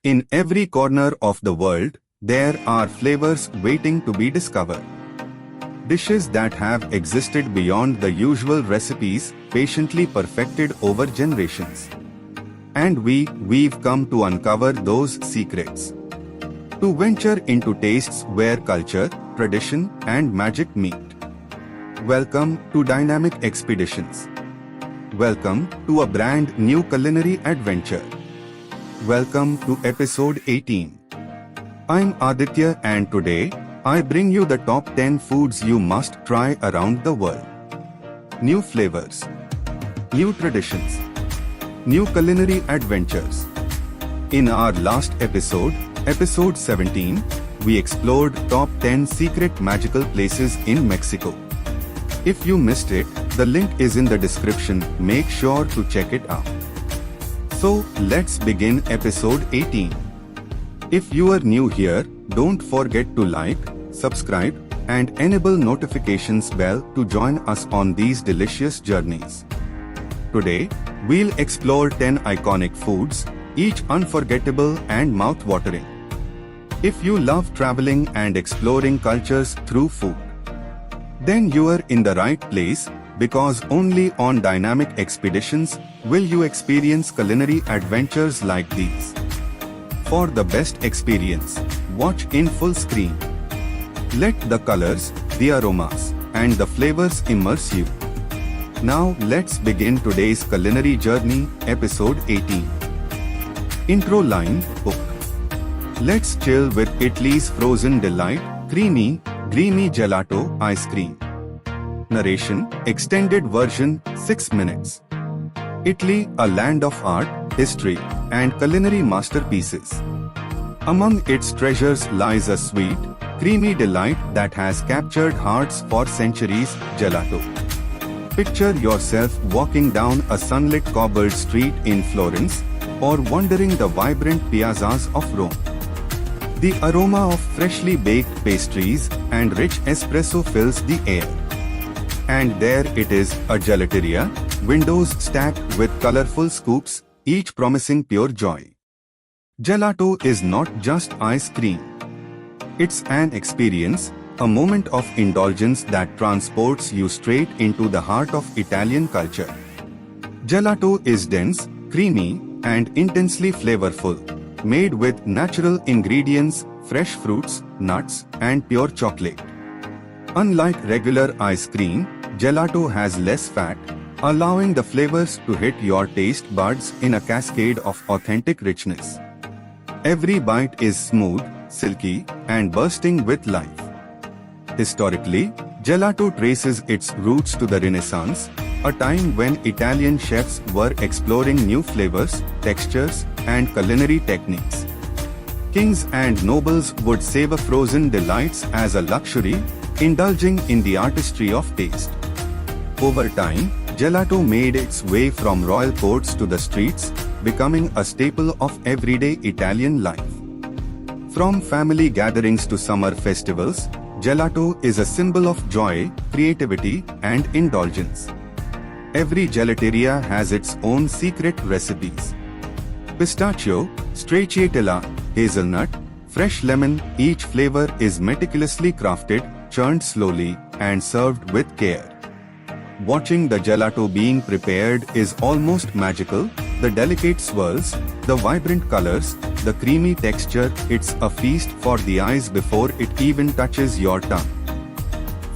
In every corner of the world, there are flavors waiting to be discovered. Dishes that have existed beyond the usual recipes, patiently perfected over generations. And we've come to uncover those secrets. To venture into tastes where culture, tradition, and magic meet. Welcome to Dynamic Expeditions. Welcome to a brand new culinary adventure. Welcome to episode 18. I'm Aditya and today, I bring you the top 10 foods you must try around the world. New flavors, new traditions, new culinary adventures. In our last episode, episode 17, we explored top 10 secret magical places in Mexico. If you missed it, the link is in the description, make sure to check it out. So, let's begin episode 18. If you are new here, don't forget to like, subscribe, and enable notifications bell to join us on these delicious journeys. Today, we'll explore 10 iconic foods, each unforgettable and mouth-watering. If you love traveling and exploring cultures through food, then you are in the right place, because only on Dynamic Expeditions will you experience culinary adventures like these. For the best experience, watch in full screen. Let the colors, the aromas, and the flavors immerse you. Now let's begin today's culinary journey, episode 18. Intro line, hook. Let's chill with Italy's frozen delight, creamy, dreamy gelato ice cream. Narration, extended version, 6 minutes. Italy, a land of art, history, and culinary masterpieces. Among its treasures lies a sweet, creamy delight that has captured hearts for centuries, gelato. Picture yourself walking down a sunlit cobbled street in Florence, or wandering the vibrant piazzas of Rome. The aroma of freshly baked pastries and rich espresso fills the air. And there it is, a gelateria, windows stacked with colorful scoops, each promising pure joy. Gelato is not just ice cream. It's an experience, a moment of indulgence that transports you straight into the heart of Italian culture. Gelato is dense, creamy, and intensely flavorful, made with natural ingredients, fresh fruits, nuts, and pure chocolate. Unlike regular ice cream, gelato has less fat, allowing the flavors to hit your taste buds in a cascade of authentic richness. Every bite is smooth, silky, and bursting with life. Historically, gelato traces its roots to the Renaissance, a time when Italian chefs were exploring new flavors, textures, and culinary techniques. Kings and nobles would savor frozen delights as a luxury, indulging in the artistry of taste. Over time, gelato made its way from royal courts to the streets, becoming a staple of everyday Italian life. From family gatherings to summer festivals, gelato is a symbol of joy, creativity, and indulgence. Every gelateria has its own secret recipes. Pistachio, stracciatella, hazelnut, fresh lemon, each flavor is meticulously crafted, churned slowly, and served with care. Watching the gelato being prepared is almost magical. The delicate swirls, the vibrant colors, the creamy texture, it's a feast for the eyes before it even touches your tongue.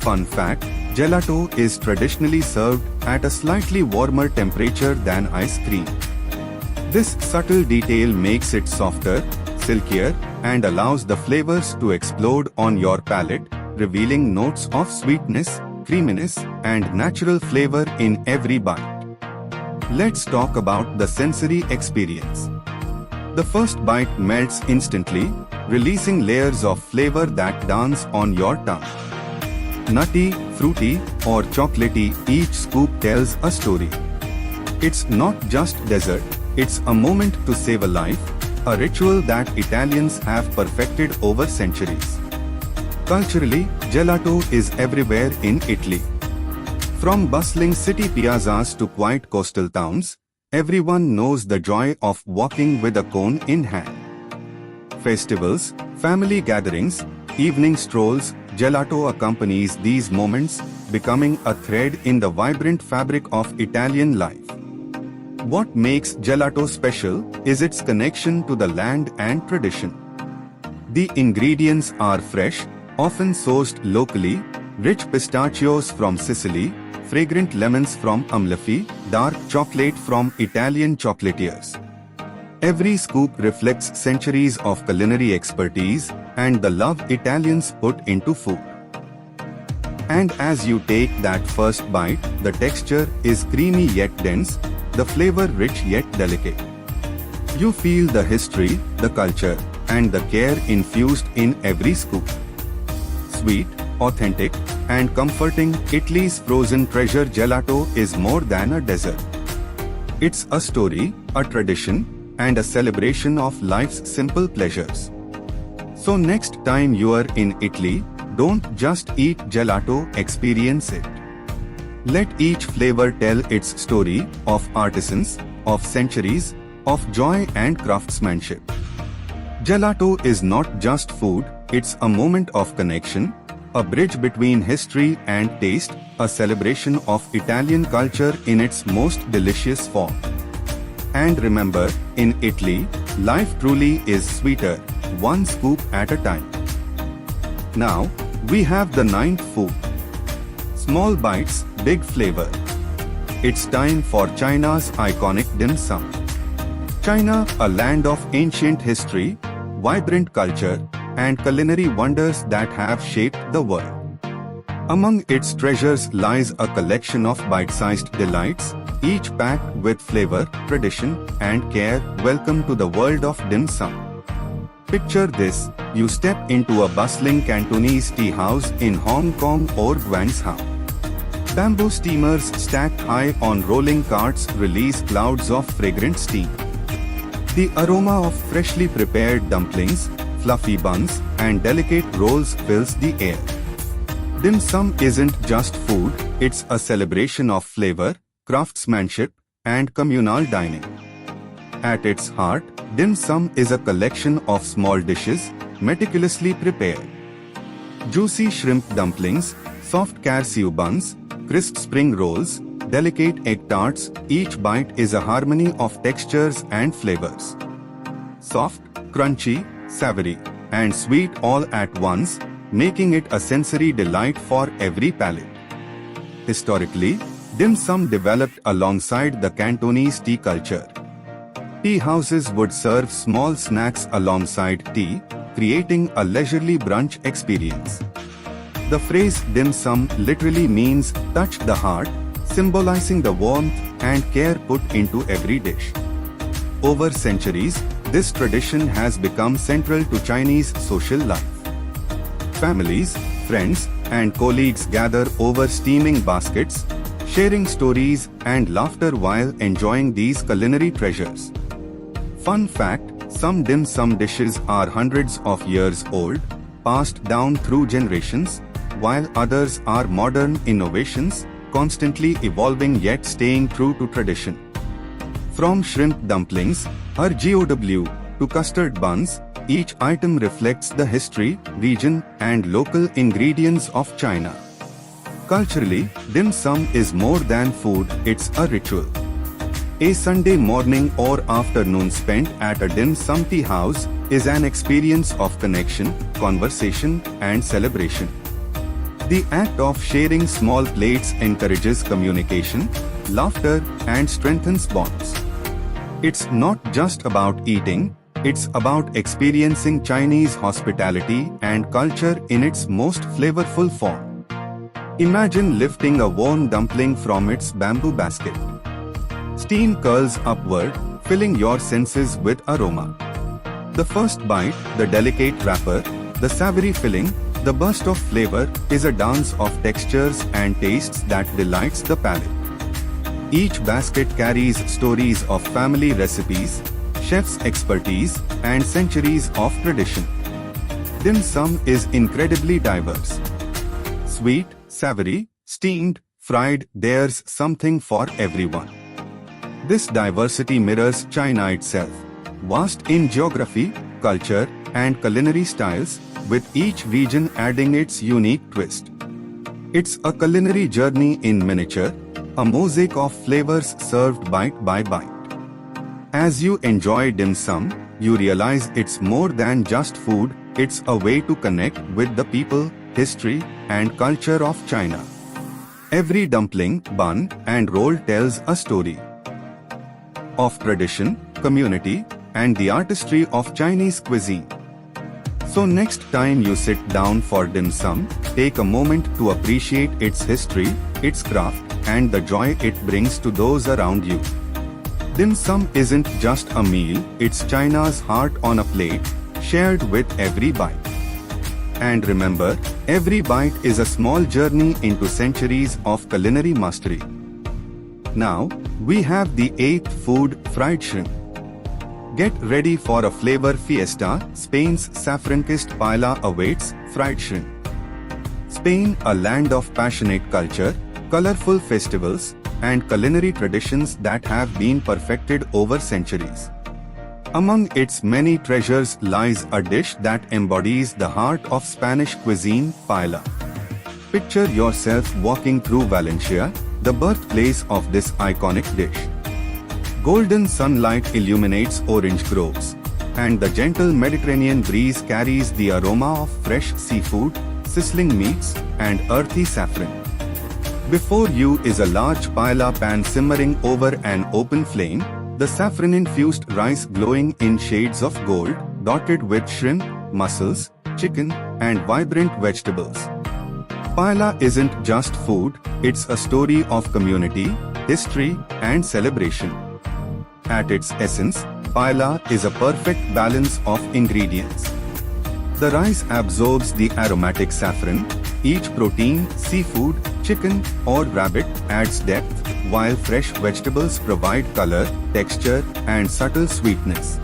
Fun fact, gelato is traditionally served at a slightly warmer temperature than ice cream. This subtle detail makes it softer, silkier, and allows the flavors to explode on your palate, revealing notes of sweetness, creaminess, and natural flavor in every bite. Let's talk about the sensory experience. The first bite melts instantly, releasing layers of flavor that dance on your tongue. Nutty, fruity, or chocolatey, each scoop tells a story. It's not just dessert, it's a moment to savor life, a ritual that Italians have perfected over centuries. Culturally, gelato is everywhere in Italy. From bustling city piazzas to quiet coastal towns, everyone knows the joy of walking with a cone in hand. Festivals, family gatherings, evening strolls, gelato accompanies these moments, becoming a thread in the vibrant fabric of Italian life. What makes gelato special is its connection to the land and tradition. The ingredients are fresh, often sourced locally, rich pistachios from Sicily, fragrant lemons from Amalfi, dark chocolate from Italian chocolatiers. Every scoop reflects centuries of culinary expertise and the love Italians put into food. And as you take that first bite, the texture is creamy yet dense, the flavor rich yet delicate. You feel the history, the culture, and the care infused in every scoop. Sweet, authentic, and comforting, Italy's frozen treasure gelato is more than a dessert. It's a story, a tradition, and a celebration of life's simple pleasures. So next time you are in Italy, don't just eat gelato, experience it. Let each flavor tell its story of artisans, of centuries, of joy and craftsmanship. Gelato is not just food, it's a moment of connection, a bridge between history and taste, a celebration of Italian culture in its most delicious form. And remember, in Italy, life truly is sweeter, one scoop at a time. Now, we have the ninth food. Small bites, big flavor. It's time for China's iconic dim sum. China, a land of ancient history, vibrant culture, and culinary wonders that have shaped the world. Among its treasures lies a collection of bite-sized delights, each packed with flavor, tradition, and care. Welcome to the world of dim sum. Picture this, you step into a bustling Cantonese tea house in Hong Kong or Guangzhou. Bamboo steamers stacked high on rolling carts release clouds of fragrant steam. The aroma of freshly prepared dumplings, fluffy buns, and delicate rolls fills the air. Dim sum isn't just food, it's a celebration of flavor, craftsmanship, and communal dining. At its heart, dim sum is a collection of small dishes, meticulously prepared. Juicy shrimp dumplings, soft char siu buns, crisp spring rolls, delicate egg tarts, each bite is a harmony of textures and flavors. Soft, crunchy, savory, and sweet all at once, making it a sensory delight for every palate. Historically, dim sum developed alongside the Cantonese tea culture. Tea houses would serve small snacks alongside tea, creating a leisurely brunch experience. The phrase dim sum literally means touch the heart, symbolizing the warmth and care put into every dish. Over centuries, this tradition has become central to Chinese social life. Families, friends, and colleagues gather over steaming baskets, sharing stories and laughter while enjoying these culinary treasures. Fun fact, some dim sum dishes are hundreds of years old, passed down through generations, while others are modern innovations, constantly evolving yet staying true to tradition. From shrimp dumplings, RGOW, to custard buns, each item reflects the history, region, and local ingredients of China. Culturally, dim sum is more than food, it's a ritual. A Sunday morning or afternoon spent at a dim sum tea house is an experience of connection, conversation, and celebration. The act of sharing small plates encourages communication, laughter, and strengthens bonds. It's not just about eating, it's about experiencing Chinese hospitality and culture in its most flavorful form. Imagine lifting a warm dumpling from its bamboo basket. Steam curls upward, filling your senses with aroma. The first bite, the delicate wrapper, the savory filling, the burst of flavor is a dance of textures and tastes that delights the palate. Each basket carries stories of family recipes, chef's expertise, and centuries of tradition. Dim sum is incredibly diverse. Sweet, savory, steamed, fried, there's something for everyone. This diversity mirrors China itself, vast in geography, culture, and culinary styles, with each region adding its unique twist. It's a culinary journey in miniature, a mosaic of flavors served bite by bite. As you enjoy dim sum, you realize it's more than just food, it's a way to connect with the people, history, and culture of China. Every dumpling, bun, and roll tells a story of tradition, community, and the artistry of Chinese cuisine. So next time you sit down for dim sum, take a moment to appreciate its history, its craft, and the joy it brings to those around you. Dim sum isn't just a meal, it's China's heart on a plate, shared with every bite. And remember, every bite is a small journey into centuries of culinary mastery. Now, we have the 8th food, fried shrimp. Get ready for a flavor fiesta. Spain's saffron-kissed paella awaits. Fried shrimp. Spain, a land of passionate culture, colorful festivals, and culinary traditions that have been perfected over centuries. Among its many treasures lies a dish that embodies the heart of Spanish cuisine, paella. Picture yourself walking through Valencia, the birthplace of this iconic dish. Golden sunlight illuminates orange groves, and the gentle Mediterranean breeze carries the aroma of fresh seafood, sizzling meats, and earthy saffron. Before you is a large paella pan simmering over an open flame, the saffron-infused rice glowing in shades of gold, dotted with shrimp, mussels, chicken, and vibrant vegetables. Paella isn't just food, it's a story of community, history, and celebration. At its essence, paella is a perfect balance of ingredients. The rice absorbs the aromatic saffron, each protein, seafood, chicken, or rabbit adds depth, while fresh vegetables provide color, texture, and subtle sweetness.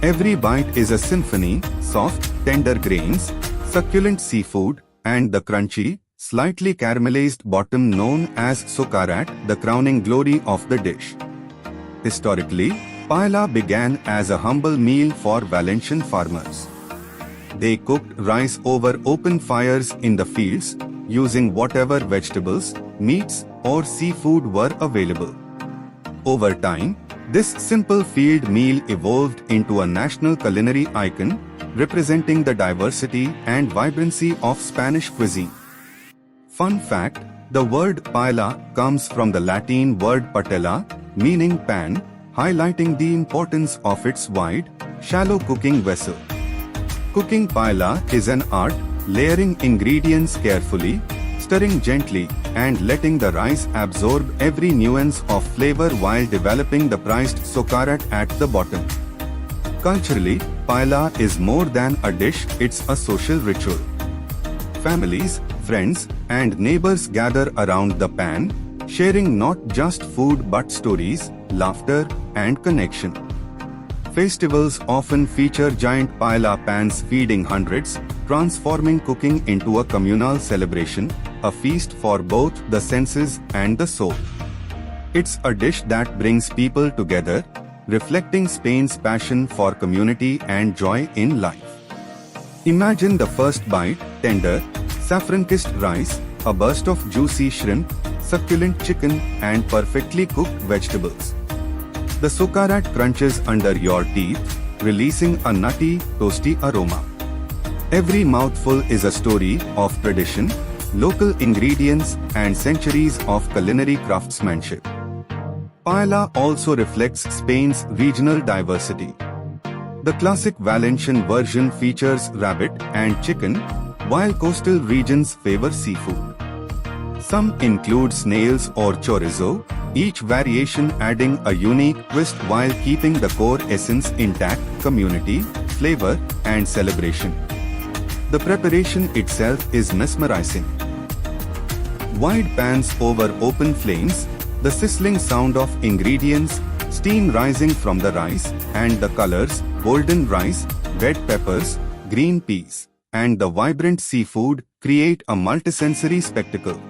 Every bite is a symphony, soft, tender grains, succulent seafood, and the crunchy, slightly caramelized bottom known as sokarat, the crowning glory of the dish. Historically, paella began as a humble meal for Valencian farmers. They cooked rice over open fires in the fields, using whatever vegetables, meats, or seafood were available. Over time, this simple field meal evolved into a national culinary icon, representing the diversity and vibrancy of Spanish cuisine. Fun fact, the word paella comes from the Latin word patella, meaning pan, highlighting the importance of its wide, shallow cooking vessel. Cooking paella is an art, layering ingredients carefully, stirring gently, and letting the rice absorb every nuance of flavor while developing the prized sokarat at the bottom. Culturally, paella is more than a dish, it's a social ritual. Families, friends, and neighbors gather around the pan, sharing not just food but stories, laughter, and connection. Festivals often feature giant paella pans feeding hundreds, transforming cooking into a communal celebration, a feast for both the senses and the soul. It's a dish that brings people together, reflecting Spain's passion for community and joy in life. Imagine the first bite, tender, saffron-kissed rice, a burst of juicy shrimp, succulent chicken, and perfectly cooked vegetables. The sokarat crunches under your teeth, releasing a nutty, toasty aroma. Every mouthful is a story of tradition, local ingredients, and centuries of culinary craftsmanship. Paella also reflects Spain's regional diversity. The classic Valencian version features rabbit and chicken, while coastal regions favor seafood. Some include snails or chorizo, each variation adding a unique twist while keeping the core essence intact: community, flavor, and celebration. The preparation itself is mesmerizing. Wide pans over open flames, the sizzling sound of ingredients, steam rising from the rice, and the colors: golden rice, red peppers, green peas, and the vibrant seafood create a multisensory spectacle.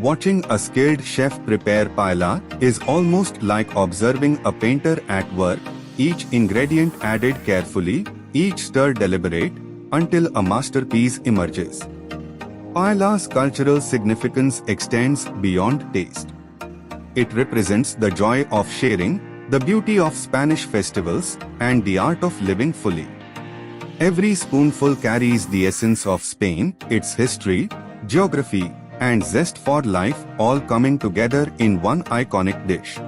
Watching a skilled chef prepare paella is almost like observing a painter at work, each ingredient added carefully, each stir deliberate, until a masterpiece emerges. Paella's cultural significance extends beyond taste. It represents the joy of sharing, the beauty of Spanish festivals, and the art of living fully. Every spoonful carries the essence of Spain, its history, geography, and zest for life, all coming together in one iconic dish.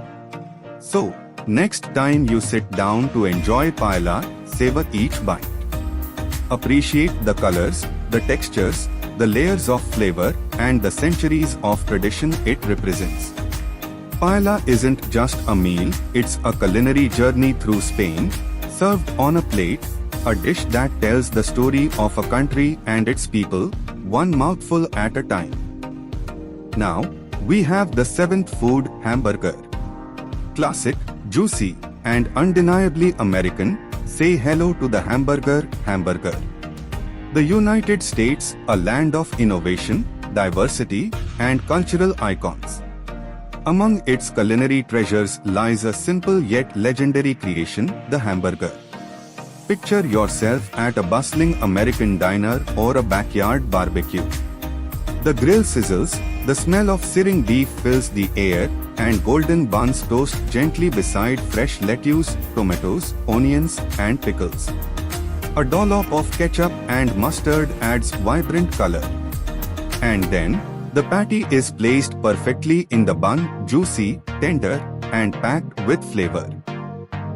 So, next time you sit down to enjoy paella, savor each bite. Appreciate the colors, the textures, the layers of flavor, and the centuries of tradition it represents. Paella isn't just a meal, it's a culinary journey through Spain, served on a plate, a dish that tells the story of a country and its people, one mouthful at a time. Now, we have the seventh food, hamburger. Classic, juicy, and undeniably American, say hello to the hamburger. The United States, a land of innovation, diversity, and cultural icons. Among its culinary treasures lies a simple yet legendary creation, the hamburger. Picture yourself at a bustling American diner or a backyard barbecue. The grill sizzles, the smell of searing beef fills the air, and golden buns toast gently beside fresh lettuce, tomatoes, onions, and pickles. A dollop of ketchup and mustard adds vibrant color. And then, the patty is placed perfectly in the bun, juicy, tender, and packed with flavor.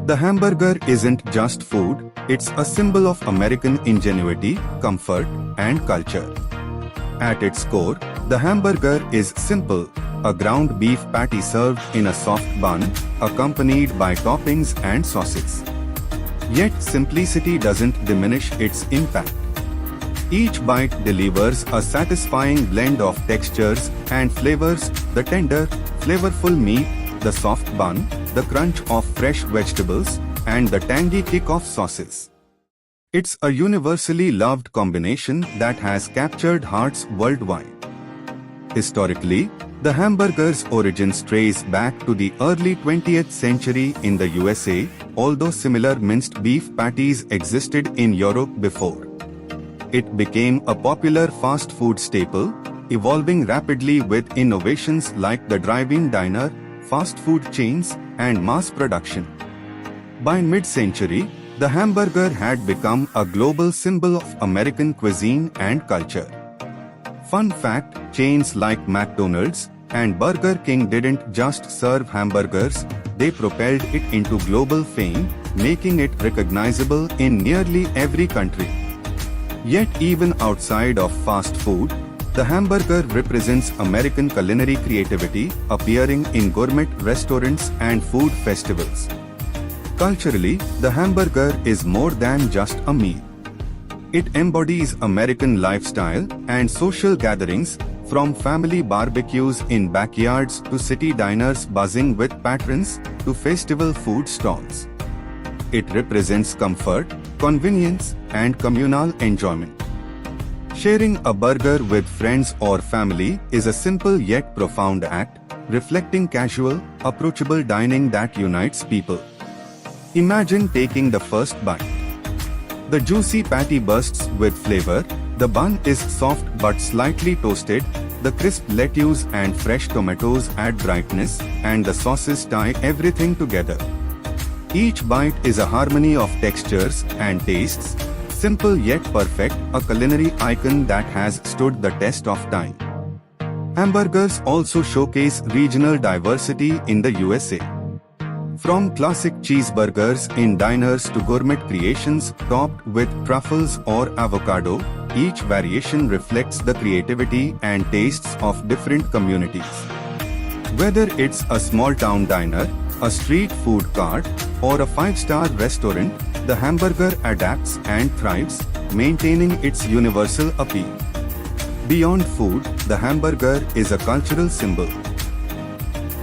The hamburger isn't just food, it's a symbol of American ingenuity, comfort, and culture. At its core, the hamburger is simple, a ground beef patty served in a soft bun, accompanied by toppings and sauces. Yet simplicity doesn't diminish its impact. Each bite delivers a satisfying blend of textures and flavors, the tender, flavorful meat, the soft bun, the crunch of fresh vegetables, and the tangy kick of sauces. It's a universally loved combination that has captured hearts worldwide. Historically, the hamburger's origins trace back to the early 20th century in the USA, although similar minced beef patties existed in Europe before. It became a popular fast food staple, evolving rapidly with innovations like the drive-in diner, fast food chains, and mass production. By mid-century, the hamburger had become a global symbol of American cuisine and culture. Fun fact, chains like McDonald's and Burger King didn't just serve hamburgers, they propelled it into global fame, making it recognizable in nearly every country. Yet even outside of fast food, the hamburger represents American culinary creativity, appearing in gourmet restaurants and food festivals. Culturally, the hamburger is more than just a meal. It embodies American lifestyle and social gatherings, from family barbecues in backyards to city diners buzzing with patrons to festival food stalls. It represents comfort, convenience, and communal enjoyment. Sharing a burger with friends or family is a simple yet profound act, reflecting casual, approachable dining that unites people. Imagine taking the first bite. The juicy patty bursts with flavor, the bun is soft but slightly toasted, the crisp lettuce and fresh tomatoes add brightness, and the sauces tie everything together. Each bite is a harmony of textures and tastes, simple yet perfect, a culinary icon that has stood the test of time. Hamburgers also showcase regional diversity in the USA. From classic cheeseburgers in diners to gourmet creations topped with truffles or avocado, each variation reflects the creativity and tastes of different communities. Whether it's a small-town diner, a street food cart, or a five-star restaurant, the hamburger adapts and thrives, maintaining its universal appeal. Beyond food, the hamburger is a cultural symbol.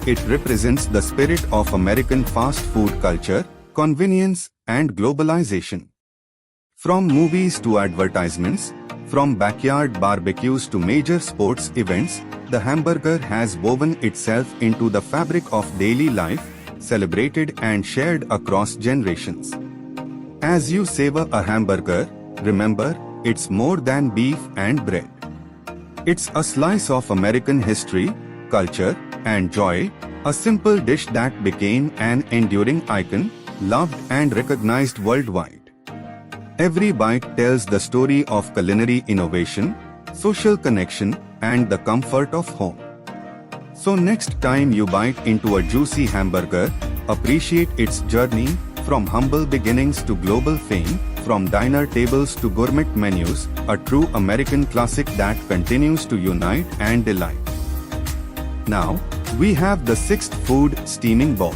It represents the spirit of American fast food culture, convenience, and globalization. From movies to advertisements, from backyard barbecues to major sports events, the hamburger has woven itself into the fabric of daily life, celebrated and shared across generations. As you savor a hamburger, remember, it's more than beef and bread. It's a slice of American history, culture, and joy, a simple dish that became an enduring icon, loved and recognized worldwide. Every bite tells the story of culinary innovation, social connection, and the comfort of home. So next time you bite into a juicy hamburger, appreciate its journey, from humble beginnings to global fame, from diner tables to gourmet menus, a true American classic that continues to unite and delight. Now, we have the sixth food, steaming ball.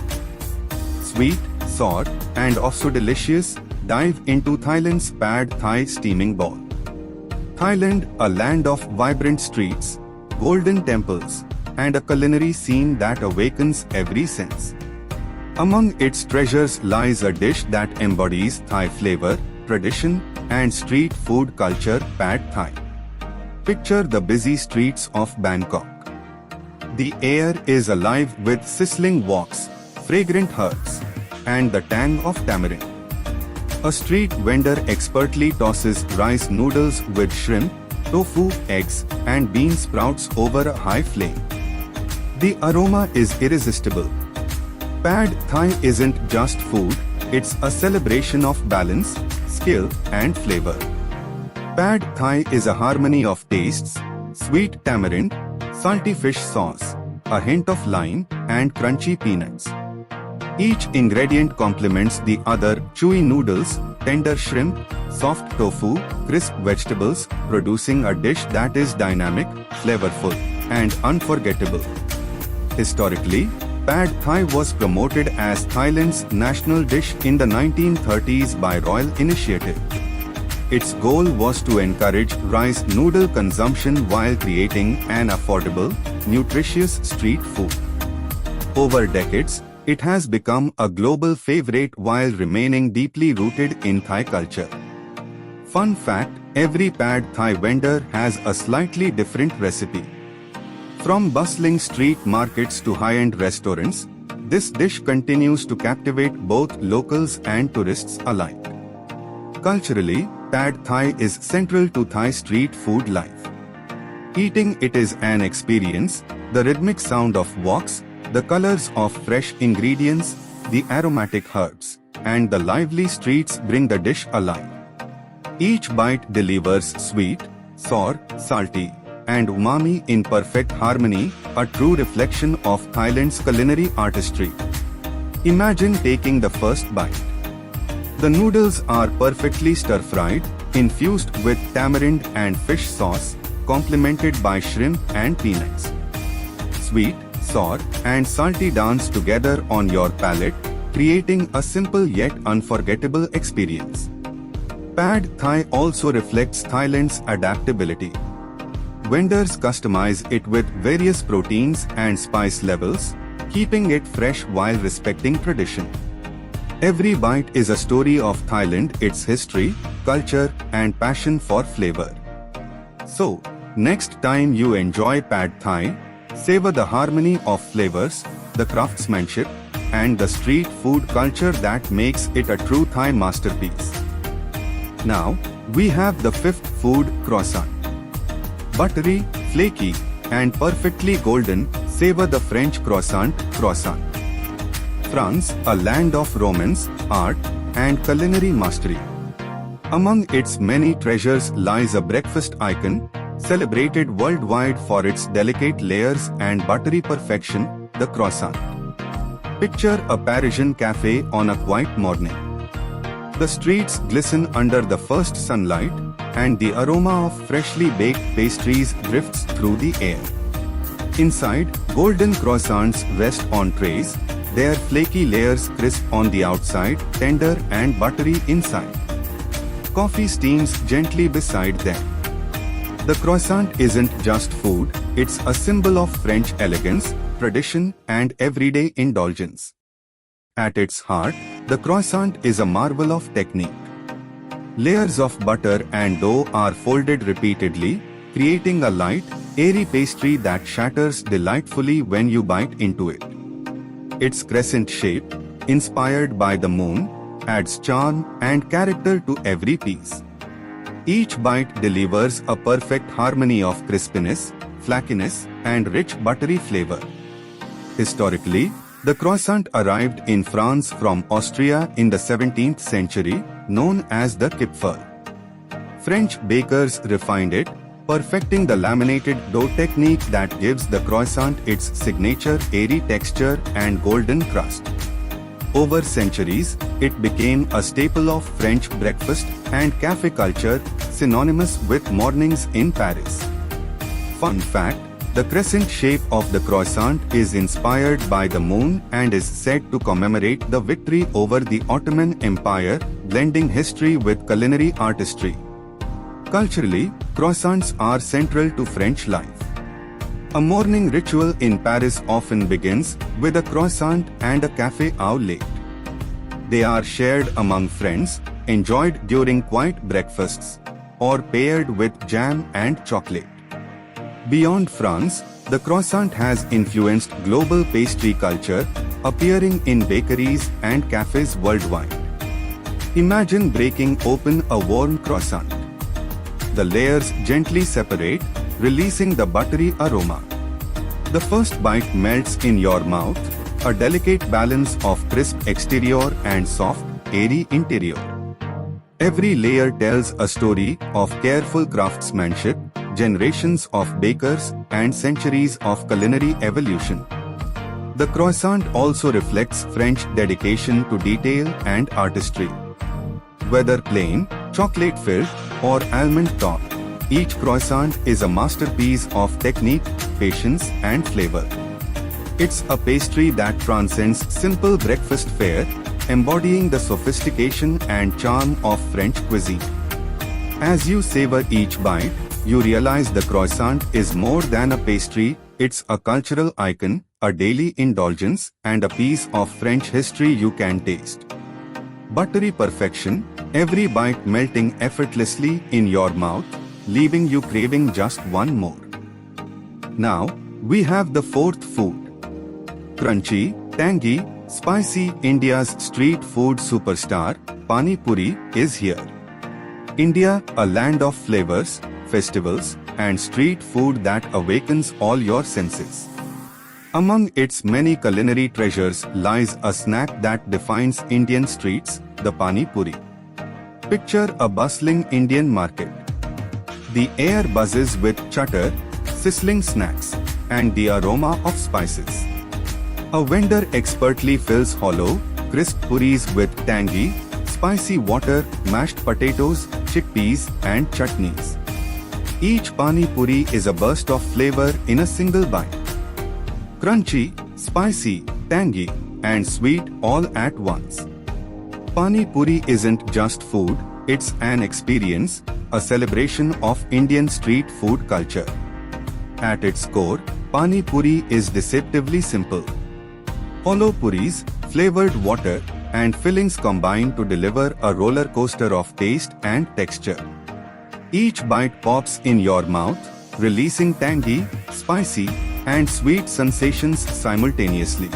Sweet, sour, and also delicious, dive into Thailand's Pad Thai steaming ball. Thailand, a land of vibrant streets, golden temples, and a culinary scene that awakens every sense. Among its treasures lies a dish that embodies Thai flavor, tradition, and street food culture, Pad Thai. Picture the busy streets of Bangkok. The air is alive with sizzling woks, fragrant herbs, and the tang of tamarind. A street vendor expertly tosses rice noodles with shrimp, tofu, eggs, and bean sprouts over a high flame. The aroma is irresistible. Pad Thai isn't just food, it's a celebration of balance, skill, and flavor. Pad Thai is a harmony of tastes: sweet tamarind, salty fish sauce, a hint of lime, and crunchy peanuts. Each ingredient complements the other: chewy noodles, tender shrimp, soft tofu, crisp vegetables, producing a dish that is dynamic, flavorful, and unforgettable. Historically, Pad Thai was promoted as Thailand's national dish in the 1930s by Royal Initiative. Its goal was to encourage rice noodle consumption while creating an affordable, nutritious street food. Over decades, it has become a global favorite while remaining deeply rooted in Thai culture. Fun fact: every Pad Thai vendor has a slightly different recipe. From bustling street markets to high-end restaurants, this dish continues to captivate both locals and tourists alike. Culturally, Pad Thai is central to Thai street food life. Eating it is an experience: the rhythmic sound of woks, the colors of fresh ingredients, the aromatic herbs, and the lively streets bring the dish alive. Each bite delivers sweet, sour, salty, and umami in perfect harmony, a true reflection of Thailand's culinary artistry. Imagine taking the first bite. The noodles are perfectly stir-fried, infused with tamarind and fish sauce, complemented by shrimp and peanuts. Sweet, sour, and salty dance together on your palate, creating a simple yet unforgettable experience. Pad Thai also reflects Thailand's adaptability. Vendors customize it with various proteins and spice levels, keeping it fresh while respecting tradition. Every bite is a story of Thailand, its history, culture, and passion for flavor. So, next time you enjoy Pad Thai, savor the harmony of flavors, the craftsmanship, and the street food culture that makes it a true Thai masterpiece. Now, we have the fifth food, croissant. Buttery, flaky, and perfectly golden, savor the French croissant. France, a land of romance, art, and culinary mastery. Among its many treasures lies a breakfast icon, celebrated worldwide for its delicate layers and buttery perfection, the croissant. Picture a Parisian cafe on a quiet morning. The streets glisten under the first sunlight, and the aroma of freshly baked pastries drifts through the air. Inside, golden croissants rest on trays, their flaky layers crisp on the outside, tender and buttery inside. Coffee steams gently beside them. The croissant isn't just food, it's a symbol of French elegance, tradition, and everyday indulgence. At its heart, the croissant is a marvel of technique. Layers of butter and dough are folded repeatedly, creating a light, airy pastry that shatters delightfully when you bite into it. Its crescent shape, inspired by the moon, adds charm and character to every piece. Each bite delivers a perfect harmony of crispiness, flakiness, and rich buttery flavor. Historically, the croissant arrived in France from Austria in the 17th century, known as the Kipferl. French bakers refined it, perfecting the laminated dough technique that gives the croissant its signature airy texture and golden crust. Over centuries, it became a staple of French breakfast and café culture, synonymous with mornings in Paris. Fun fact: the crescent shape of the croissant is inspired by the moon and is said to commemorate the victory over the Ottoman Empire, blending history with culinary artistry. Culturally, croissants are central to French life. A morning ritual in Paris often begins with a croissant and a café au lait. They are shared among friends, enjoyed during quiet breakfasts, or paired with jam and chocolate. Beyond France, the croissant has influenced global pastry culture, appearing in bakeries and cafes worldwide. Imagine breaking open a warm croissant. The layers gently separate, releasing the buttery aroma. The first bite melts in your mouth, a delicate balance of crisp exterior and soft, airy interior. Every layer tells a story of careful craftsmanship, generations of bakers, and centuries of culinary evolution. The croissant also reflects French dedication to detail and artistry. Whether plain, chocolate-filled, or almond-topped, each croissant is a masterpiece of technique, patience, and flavor. It's a pastry that transcends simple breakfast fare, embodying the sophistication and charm of French cuisine. As you savor each bite, you realize the croissant is more than a pastry, it's a cultural icon, a daily indulgence, and a piece of French history you can taste. Buttery perfection, every bite melting effortlessly in your mouth, leaving you craving just one more. Now, we have the fourth food. Crunchy, tangy, spicy, India's street food superstar, Pani Puri, is here. India, a land of flavors, festivals, and street food that awakens all your senses. Among its many culinary treasures lies a snack that defines Indian streets, the Pani Puri. Picture a bustling Indian market. The air buzzes with chatter, sizzling snacks, and the aroma of spices. A vendor expertly fills hollow, crisp puris with tangy, spicy water, mashed potatoes, chickpeas, and chutneys. Each Pani Puri is a burst of flavor in a single bite. Crunchy, spicy, tangy, and sweet all at once. Pani Puri isn't just food, it's an experience, a celebration of Indian street food culture. At its core, Pani Puri is deceptively simple. Hollow puris, flavored water, and fillings combine to deliver a roller coaster of taste and texture. Each bite pops in your mouth, releasing tangy, spicy, and sweet sensations simultaneously.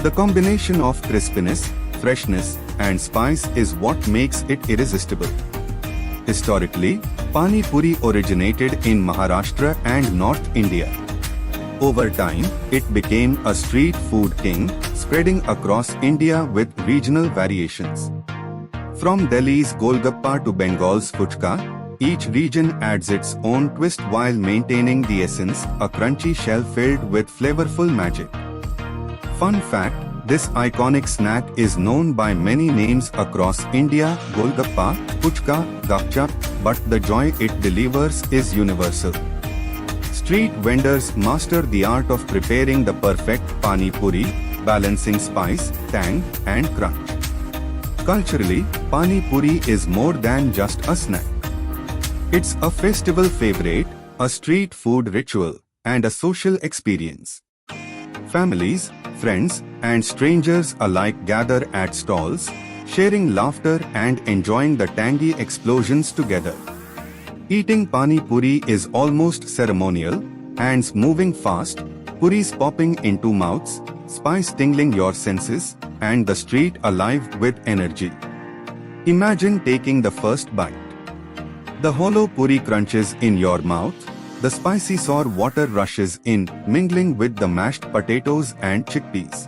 The combination of crispiness, freshness, and spice is what makes it irresistible. Historically, Pani Puri originated in Maharashtra and North India. Over time, it became a street food king, spreading across India with regional variations. From Delhi's Golgappa to Bengal's Fuchka, each region adds its own twist while maintaining the essence, a crunchy shell filled with flavorful magic. Fun fact, this iconic snack is known by many names across India: Golgappa, Fuchka, Gapchup, but the joy it delivers is universal. Street vendors master the art of preparing the perfect Pani Puri, balancing spice, tang, and crunch. Culturally, Pani Puri is more than just a snack. It's a festival favorite, a street food ritual, and a social experience. Families, friends, and strangers alike gather at stalls, sharing laughter and enjoying the tangy explosions together. Eating Pani Puri is almost ceremonial, hands moving fast, puris popping into mouths, spice tingling your senses, and the street alive with energy. Imagine taking the first bite. The hollow puri crunches in your mouth, the spicy sour water rushes in, mingling with the mashed potatoes and chickpeas.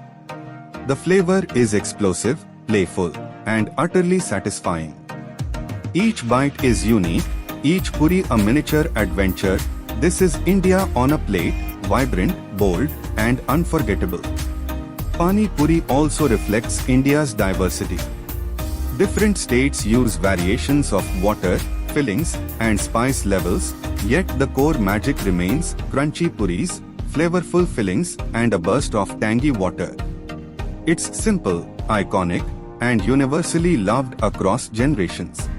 The flavor is explosive, playful, and utterly satisfying. Each bite is unique, each puri a miniature adventure. This is India on a plate, vibrant, bold, and unforgettable. Pani Puri also reflects India's diversity. Different states use variations of water, fillings, and spice levels, yet the core magic remains: crunchy puris, flavorful fillings, and a burst of tangy water. It's simple, iconic, and universally loved across generations.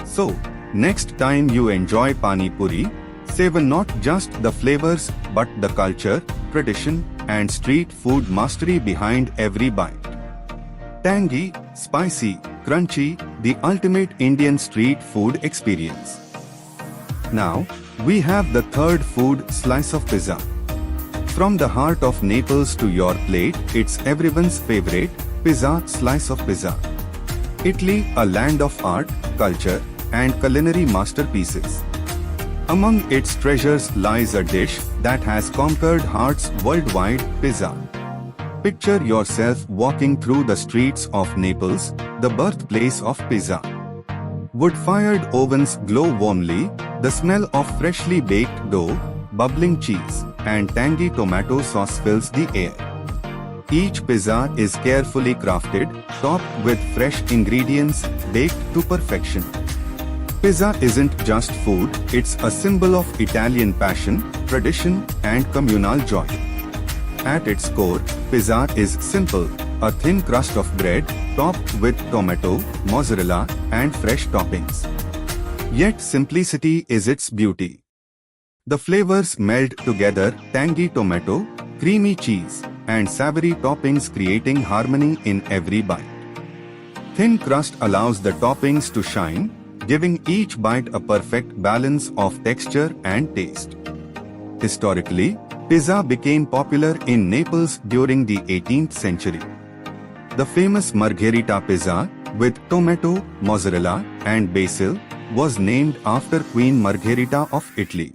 So, next time you enjoy Pani Puri, savor not just the flavors but the culture, tradition, and street food mastery behind every bite. Tangy, spicy, crunchy, the ultimate Indian street food experience. Now, we have the third food, slice of pizza. From the heart of Naples to your plate, it's everyone's favorite, pizza, slice of pizza. Italy, a land of art, culture, and culinary masterpieces. Among its treasures lies a dish that has conquered hearts worldwide: pizza. Picture yourself walking through the streets of Naples, the birthplace of pizza. Wood-fired ovens glow warmly, the smell of freshly baked dough, bubbling cheese, and tangy tomato sauce fills the air. Each pizza is carefully crafted, topped with fresh ingredients, baked to perfection. Pizza isn't just food, it's a symbol of Italian passion, tradition, and communal joy. At its core, pizza is simple: a thin crust of bread, topped with tomato, mozzarella, and fresh toppings. Yet simplicity is its beauty. The flavors meld together: tangy tomato, creamy cheese, and savory toppings, creating harmony in every bite. Thin crust allows the toppings to shine, giving each bite a perfect balance of texture and taste. Historically, pizza became popular in Naples during the 18th century. The famous Margherita pizza, with tomato, mozzarella, and basil, was named after Queen Margherita of Italy.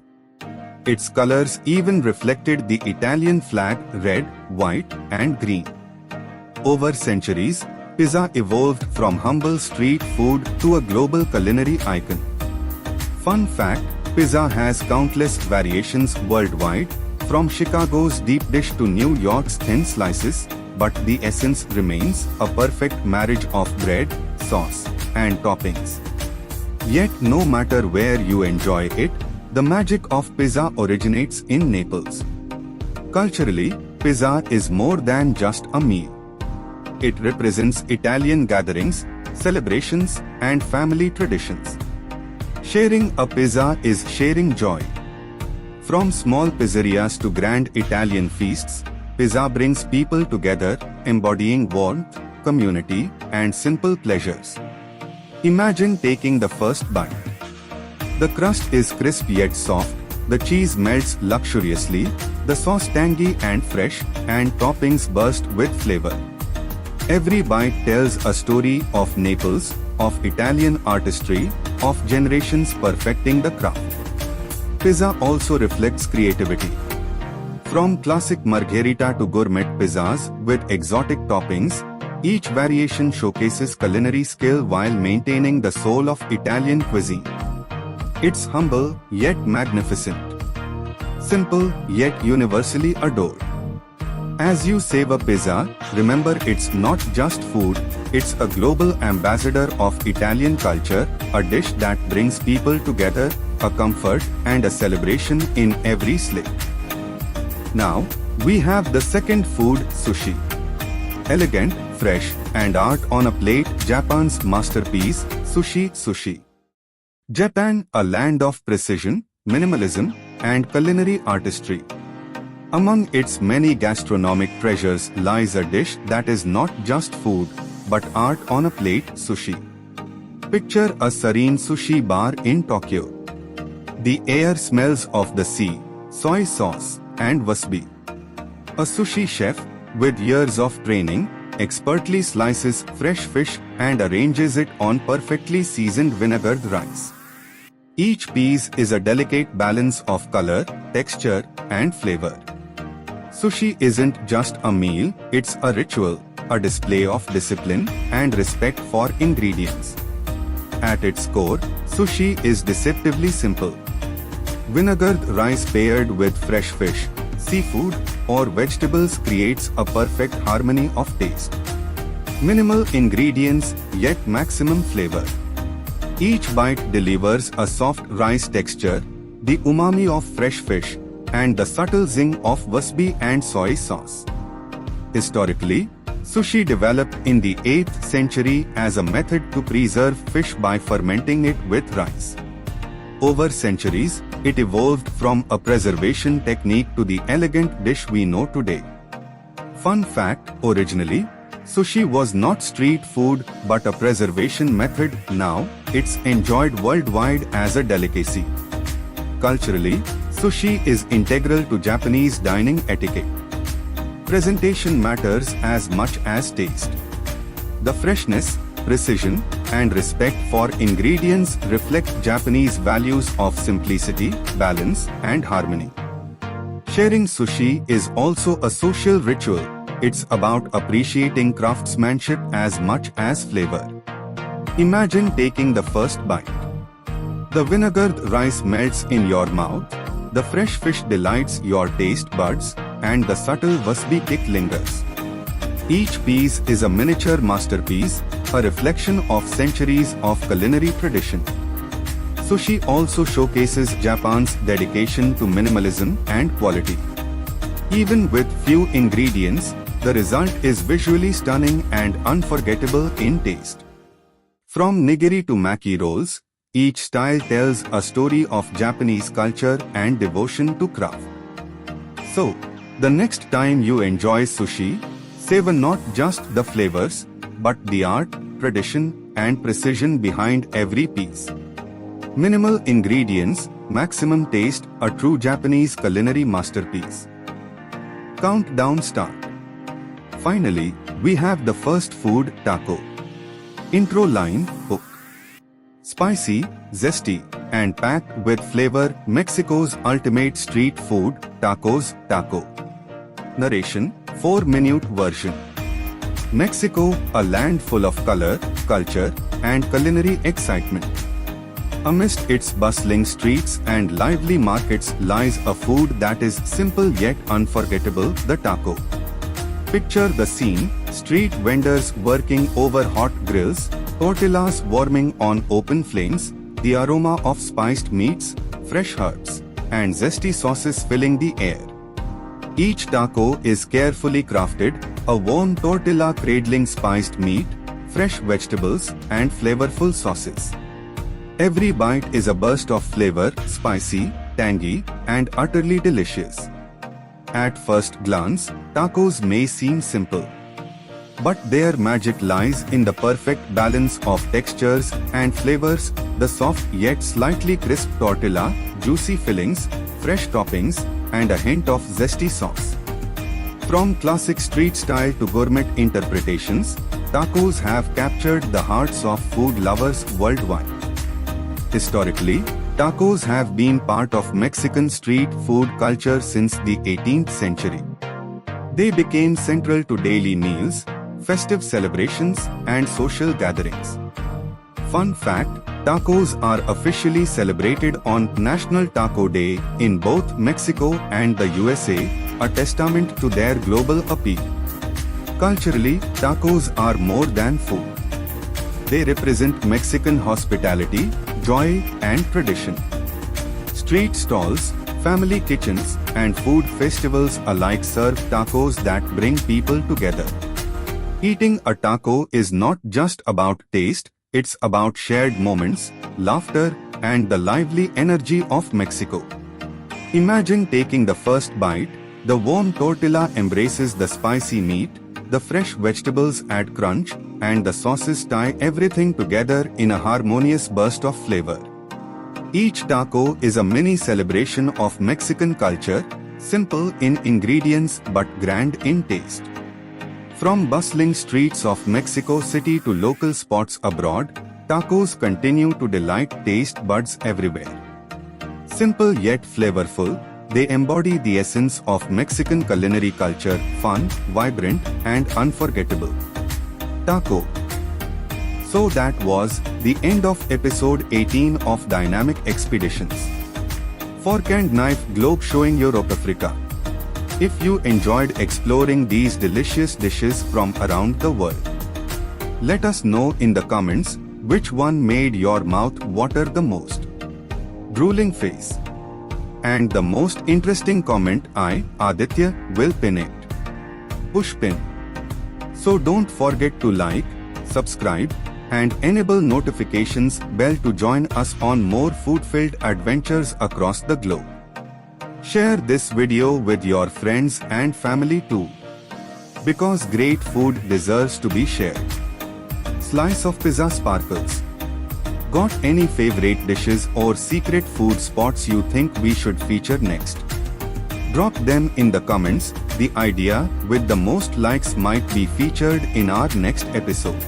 Its colors even reflected the Italian flag: red, white, and green. Over centuries, pizza evolved from humble street food to a global culinary icon. Fun fact: pizza has countless variations worldwide, from Chicago's deep dish to New York's thin slices, but the essence remains: a perfect marriage of bread, sauce, and toppings. Yet no matter where you enjoy it, the magic of pizza originates in Naples. Culturally, pizza is more than just a meal. It represents Italian gatherings, celebrations, and family traditions. Sharing a pizza is sharing joy. From small pizzerias to grand Italian feasts, pizza brings people together, embodying warmth, community, and simple pleasures. Imagine taking the first bite. The crust is crisp yet soft, the cheese melts luxuriously, the sauce tangy and fresh, and toppings burst with flavor. Every bite tells a story of Naples, of Italian artistry, of generations perfecting the craft. Pizza also reflects creativity. From classic Margherita to gourmet pizzas with exotic toppings, each variation showcases culinary skill while maintaining the soul of Italian cuisine. It's humble yet magnificent. Simple yet universally adored. As you savor pizza, remember it's not just food, it's a global ambassador of Italian culture, a dish that brings people together, a comfort and a celebration in every slip. Now, we have the second food, sushi. Elegant, fresh, and art on a plate, Japan's masterpiece, sushi. Japan, a land of precision, minimalism, and culinary artistry. Among its many gastronomic treasures lies a dish that is not just food, but art on a plate, sushi. Picture a serene sushi bar in Tokyo. The air smells of the sea, soy sauce, and wasabi. A sushi chef, with years of training, expertly slices fresh fish and arranges it on perfectly seasoned vinegared rice. Each piece is a delicate balance of color, texture, and flavor. Sushi isn't just a meal, it's a ritual, a display of discipline and respect for ingredients. At its core, sushi is deceptively simple. Vinegared rice paired with fresh fish, seafood, or vegetables creates a perfect harmony of taste. Minimal ingredients, yet maximum flavor. Each bite delivers a soft rice texture, the umami of fresh fish, and the subtle zing of wasabi and soy sauce. Historically, sushi developed in the 8th century as a method to preserve fish by fermenting it with rice. Over centuries, it evolved from a preservation technique to the elegant dish we know today. Fun fact, originally, sushi was not street food but a preservation method. Now, it's enjoyed worldwide as a delicacy. Culturally, sushi is integral to Japanese dining etiquette. Presentation matters as much as taste. The freshness, precision, and respect for ingredients reflect Japanese values of simplicity, balance, and harmony. Sharing sushi is also a social ritual. It's about appreciating craftsmanship as much as flavor. Imagine taking the first bite. The vinegared rice melts in your mouth, the fresh fish delights your taste buds, and the subtle wasabi kick lingers. Each piece is a miniature masterpiece, a reflection of centuries of culinary tradition. Sushi also showcases Japan's dedication to minimalism and quality. Even with few ingredients, the result is visually stunning and unforgettable in taste. From nigiri to maki rolls, each style tells a story of Japanese culture and devotion to craft. So, the next time you enjoy sushi, savor not just the flavors, but the art, tradition, and precision behind every piece. Minimal ingredients, maximum taste, a true Japanese culinary masterpiece. Countdown start. Finally, we have the first food, taco. Intro line, hook. Spicy, zesty, and packed with flavor, Mexico's ultimate street food, tacos, taco. Narration, 4-minute version. Mexico, a land full of color, culture, and culinary excitement. Amidst its bustling streets and lively markets lies a food that is simple yet unforgettable, the taco. Picture the scene, street vendors working over hot grills, tortillas warming on open flames, the aroma of spiced meats, fresh herbs, and zesty sauces filling the air. Each taco is carefully crafted, a warm tortilla cradling spiced meat, fresh vegetables, and flavorful sauces. Every bite is a burst of flavor, spicy, tangy, and utterly delicious. At first glance, tacos may seem simple. But their magic lies in the perfect balance of textures and flavors, the soft yet slightly crisp tortilla, juicy fillings, fresh toppings, and a hint of zesty sauce. From classic street style to gourmet interpretations, tacos have captured the hearts of food lovers worldwide. Historically, tacos have been part of Mexican street food culture since the 18th century. They became central to daily meals, festive celebrations, and social gatherings. Fun fact, tacos are officially celebrated on National Taco Day in both Mexico and the USA, a testament to their global appeal. Culturally, tacos are more than food. They represent Mexican hospitality, joy, and tradition. Street stalls, family kitchens, and food festivals alike serve tacos that bring people together. Eating a taco is not just about taste, it's about shared moments, laughter, and the lively energy of Mexico. Imagine taking the first bite, the warm tortilla embraces the spicy meat, the fresh vegetables add crunch, and the sauces tie everything together in a harmonious burst of flavor. Each taco is a mini celebration of Mexican culture, simple in ingredients but grand in taste. From bustling streets of Mexico City to local spots abroad, tacos continue to delight taste buds everywhere. Simple yet flavorful, they embody the essence of Mexican culinary culture, fun, vibrant, and unforgettable. Taco. So that was the end of episode 18 of Dynamic Expeditions. Fork and Knife Globe showing Europe Africa. If you enjoyed exploring these delicious dishes from around the world, let us know in the comments which one made your mouth water the most. Drooling face. And the most interesting comment, I, Aditya, will pin it. Push pin. So don't forget to like, subscribe, and enable notifications bell to join us on more food-filled adventures across the globe. Share this video with your friends and family too, because great food deserves to be shared. Slice of pizza sparkles. Got any favorite dishes or secret food spots you think we should feature next? Drop them in the comments. The idea with the most likes might be featured in our next episode.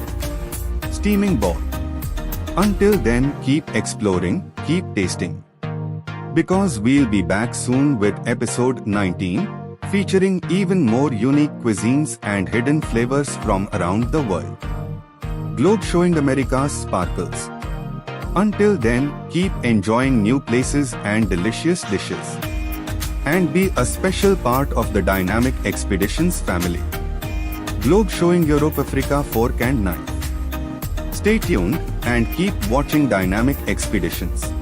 Steaming ball. Until then, keep exploring, keep tasting. Because we'll be back soon with episode 19, featuring even more unique cuisines and hidden flavors from around the world. Globe showing America's sparkles. Until then, keep enjoying new places and delicious dishes. And be a special part of the Dynamic Expeditions family. Globe showing Europe Africa Fork and Knife. Stay tuned and keep watching Dynamic Expeditions.